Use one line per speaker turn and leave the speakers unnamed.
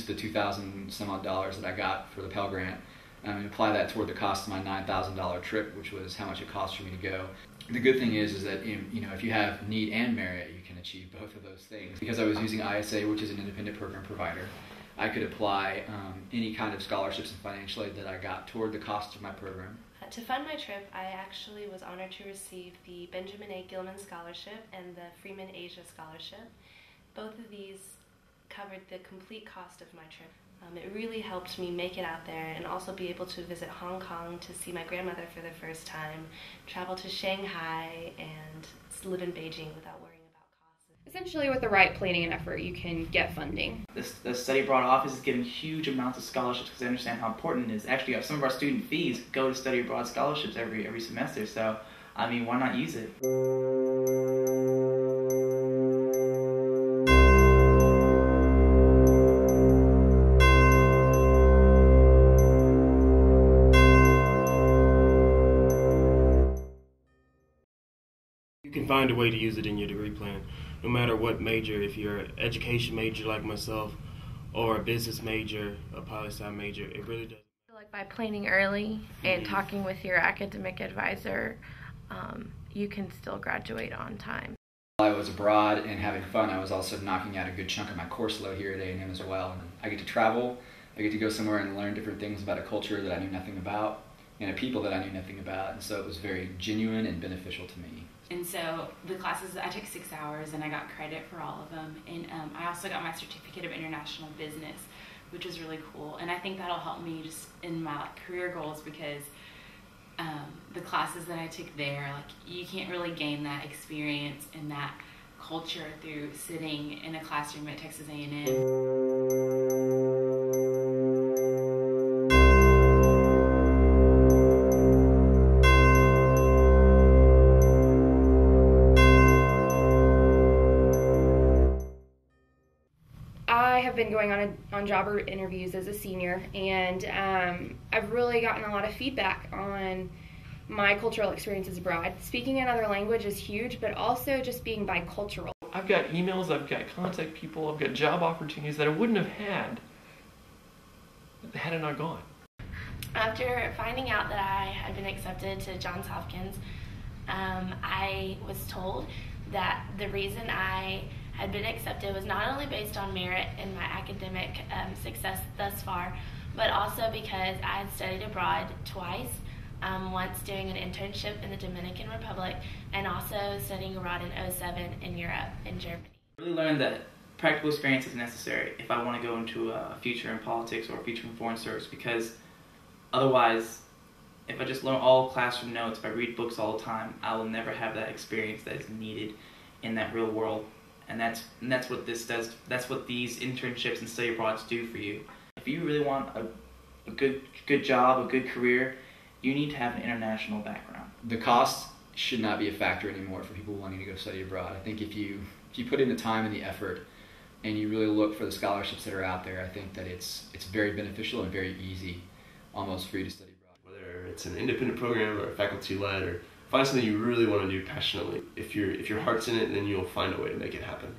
the 2,000 some odd dollars that I got for the Pell Grant and apply that toward the cost of my $9,000 trip, which was how much it cost for me to go. The good thing is that if you have need and merit, you can achieve both of those things. Because I was using ISA, which is an independent program provider, I could apply any kind of scholarships and financial aid that I got toward the cost of my program.
To fund my trip, I actually was honored to receive the Benjamin A. Gilman Scholarship and the Freeman Asia Scholarship. Both of these covered the complete cost of my trip. It really helped me make it out there and also be able to visit Hong Kong to see my grandmother for the first time, travel to Shanghai, and live in Beijing without worrying about costs.
Essentially, with the right planning and effort, you can get funding.
The study abroad office is giving huge amounts of scholarships because they understand how important it is. Actually, some of our student fees go to study abroad scholarships every semester, so I mean, why not use it?
You can find a way to use it in your degree plan, no matter what major. If you're an education major like myself, or a business major, a poli-sci major, it really does.
Like by planning early and talking with your academic advisor, you can still graduate on time.
While I was abroad and having fun, I was also knocking out a good chunk of my course load here at A&M as well. And I get to travel, I get to go somewhere and learn different things about a culture that I knew nothing about, and a people that I knew nothing about, and so it was very genuine and beneficial to me.
And so the classes, I took 6 hours and I got credit for all of them. And I also got my certificate of international business, which was really cool. And I think that'll help me just in my career goals because the classes that I took there, you can't really gain that experience and that culture through sitting in a classroom at Texas A&M.
I have been going on job interviews as a senior, and I've really gotten a lot of feedback on my cultural experiences abroad. Speaking another language is huge, but also just being bicultural.
I've got emails, I've got contact people, I've got job opportunities that I wouldn't have had I not gone.
After finding out that I had been accepted to Johns Hopkins, I was told that the reason I had been accepted was not only based on merit in my academic success thus far, but also because I had studied abroad twice, once doing an internship in the Dominican Republic and also studying abroad in 2007 in Europe, in Germany.
I really learned that practical experience is necessary if I want to go into a future in politics or a future in foreign service, because otherwise, if I just learn all classroom notes, if I read books all the time, I will never have that experience that is needed in that real world. And that's what this does. That's what these internships and study abroads do for you. If you really want a good job, a good career, you need to have an international background.
The cost should not be a factor anymore for people wanting to go study abroad. I think if you put in the time and the effort and you really look for the scholarships that are out there, I think that it's very beneficial and very easy almost for you to study abroad.
Whether it's an independent program or faculty-led, or find something you really want to do passionately. If your heart's in it, then you'll find a way to make it happen.